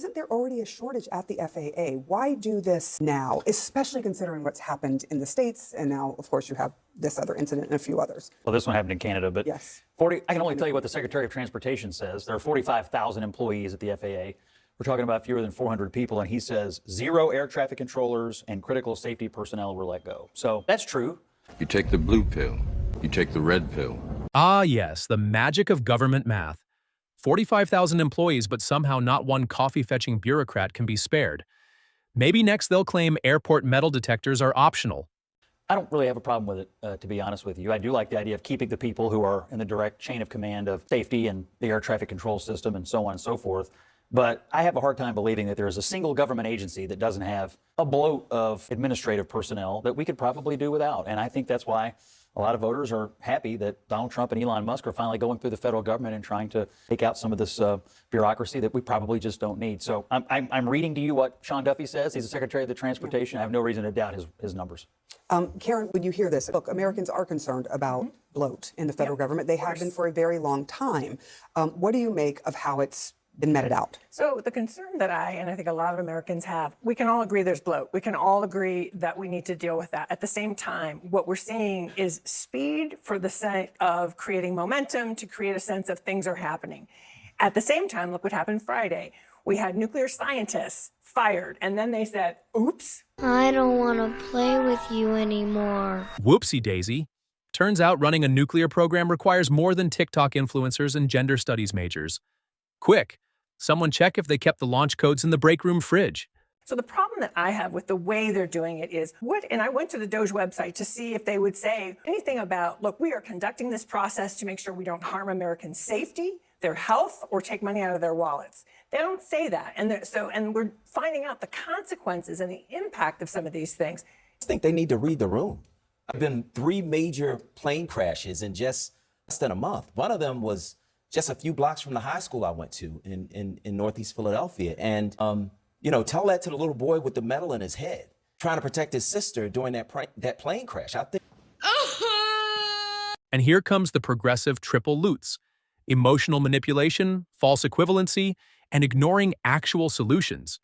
isn't there already a shortage at the FAA? Why do this now, especially considering what's happened in the States? And now, of course, you have this other incident and a few others. Well, this one happened in Canada, but yes. I can only tell you what the Secretary of Transportation says. There are 45,000 employees at the FAA. We're talking about fewer than 400 people, and he says 0 air traffic controllers and critical safety personnel were let go. So that's true. You take the blue pill, you take the red pill. Ah, yes, the magic of government math. 45,000 employees, but somehow not one coffee-fetching bureaucrat can be spared. Maybe next they'll claim airport metal detectors are optional. I don't really have a problem with it, to be honest with you. I do like the idea of keeping the people who are in the direct chain of command of safety and the air traffic control system and so on and so forth. But I have a hard time believing that there is a single government agency that doesn't have a bloat of administrative personnel that we could probably do without. And I think that's why a lot of voters are happy that Donald Trump and Elon Musk are finally going through the federal government and trying to take out some of this bureaucracy that we probably just don't need. So I'm reading to you what Sean Duffy says. He's the Secretary of the Transportation. I have no reason to doubt his numbers. Karen, when you hear this, look, Americans are concerned about bloat in the federal government. They have been for a very long time. What do you make of how it's been meted out? So the concern that I think a lot of Americans have, we can all agree there's bloat. We can all agree that we need to deal with that. At the same time, what we're seeing is speed for the sake of creating momentum to create a sense of things are happening. At the same time, look what happened Friday. We had nuclear scientists fired, and then they said, oops. I don't want to play with you anymore. Whoopsie daisy. Turns out running a nuclear program requires more than TikTok influencers and gender studies majors. Quick, someone check if they kept the launch codes in the break room fridge. So the problem that I have with the way they're doing it is and I went to the DOGE website to see if they would say anything about, look, we are conducting this process to make sure we don't harm American safety, their health, or take money out of their wallets. They don't say that. And we're finding out the consequences and the impact of some of these things. I think they need to read the room. There have been 3 major plane crashes in just less than a month. One of them was just a few blocks from the high school I went to in Northeast Philadelphia. And, tell that to the little boy with the metal in his head, trying to protect his sister during that plane crash. I think. And here comes the progressive triple loots: emotional manipulation, false equivalency, and ignoring actual solutions.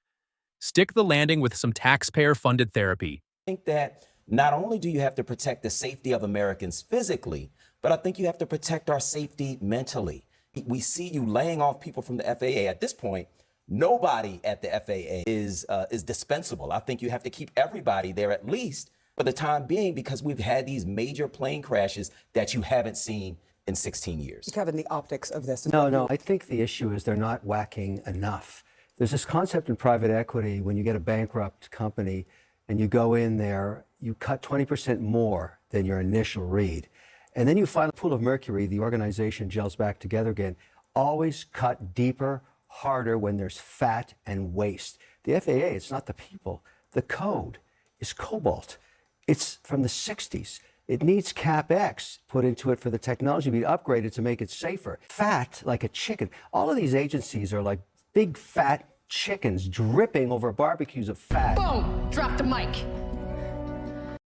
Stick the landing with some taxpayer-funded therapy. I think that not only do you have to protect the safety of Americans physically, but I think you have to protect our safety mentally. We see you laying off people from the FAA. At this point, nobody at the FAA is dispensable. I think you have to keep everybody there at least for the time being, because we've had these major plane crashes that you haven't seen in 16 years. Kevin, the optics of this. No, I think the issue is they're not whacking enough. There's this concept in private equity: when you get a bankrupt company and you go in there, you cut 20% more than your initial read. And then you find a pool of mercury, the organization gels back together again. Always cut deeper, harder when there's fat and waste. The FAA, it's not the people. The code is cobalt. It's from the 60s. It needs CapEx put into it for the technology to be upgraded to make it safer. Fat like a chicken. All of these agencies are like big fat chickens dripping over barbecues of fat. Boom! Drop the mic.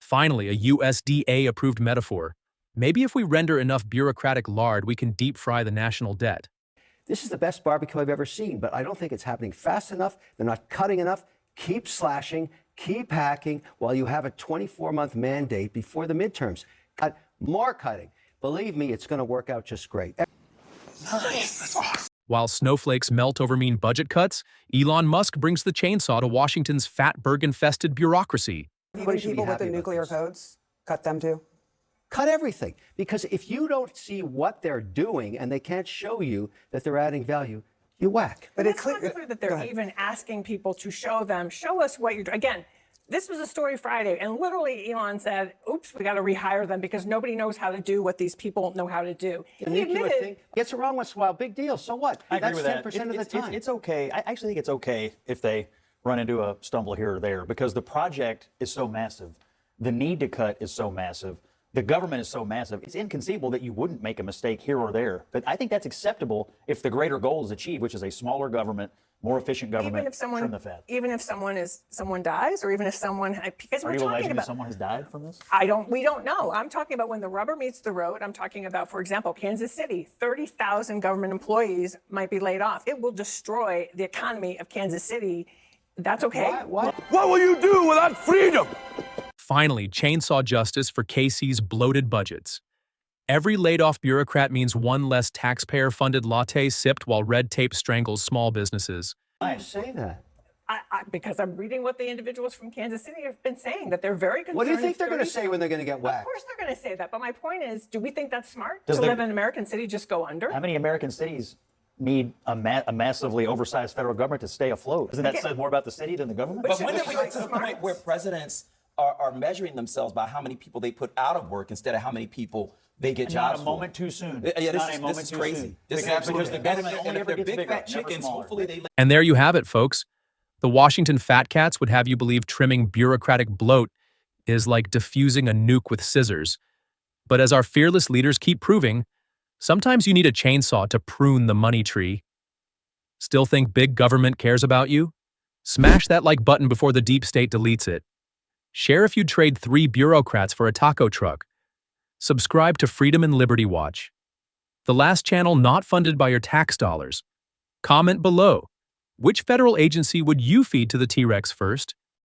Finally, a USDA-approved metaphor. Maybe if we render enough bureaucratic lard, we can deep fry the national debt. This is the best barbecue I've ever seen, but I don't think it's happening fast enough. They're not cutting enough. Keep slashing, keep hacking while you have a 24-month mandate before the midterms. Cut more cutting. Believe me, it's going to work out just great. Nice. That's awesome. While snowflakes melt over mean budget cuts, Elon Musk brings the chainsaw to Washington's Fatberg-infested bureaucracy. Even people with the nuclear codes, cut them too? Cut everything. Because if you don't see what they're doing and they can't show you that they're adding value, you whack. But it's not clear that they're even asking people to show us what you're doing. Again, this was a story Friday, and literally Elon said, oops, we got to rehire them because nobody knows how to do what these people know how to do. The nuclear thing gets it wrong once in a while. Big deal. So what? I agree with That's that. 10% of the time. It's okay. I actually think it's okay if they run into a stumble here or there, because the project is so massive. The need to cut is so massive. The government is so massive. It's inconceivable that you wouldn't make a mistake here or there. But I think that's acceptable if the greater goal is achieved, which is a smaller government more efficient government, Even if trim the fat. someone dies, or even if someone, because Are we're you talking alleging that about, someone has died from this? we don't know. I'm talking about when the rubber meets the road. I'm talking about, for example, Kansas City, 30,000 government employees might be laid off. It will destroy the economy of Kansas City. That's okay. What will you do without freedom? Finally, chainsaw justice for KC's bloated budgets. Every laid-off bureaucrat means one less taxpayer-funded latte sipped while red tape strangles small businesses. Why say that? Because I'm reading what the individuals from Kansas City have been saying, that they're very concerned. What do you think they're going to 30 say when they're going to get Of whacked? course they're going to say that, but my point is, do we think that's smart Does to the- live in an American city just go under? How many American cities need a massively oversized federal government to stay afloat? Doesn't that say more about the city than the government? But when did we get to the point where presidents are measuring themselves by how many people they put out of work instead of how many people they get Not jobs a for? moment too soon. Yeah, Not this a moment is too crazy. soon. This is Because absolutely the government and only if ever they're gets big bigger, fat never chickens, smaller. hopefully they. And there you have it, folks. The Washington Fat Cats would have you believe trimming bureaucratic bloat is like diffusing a nuke with scissors. But as our fearless leaders keep proving, sometimes you need a chainsaw to prune the money tree. Still think big government cares about you? Smash that like button before the deep state deletes it. Share if you'd trade 3 bureaucrats for a taco truck. Subscribe to Freedom and Liberty Watch, the last channel not funded by your tax dollars. Comment below. Which federal agency would you feed to the T-Rex first?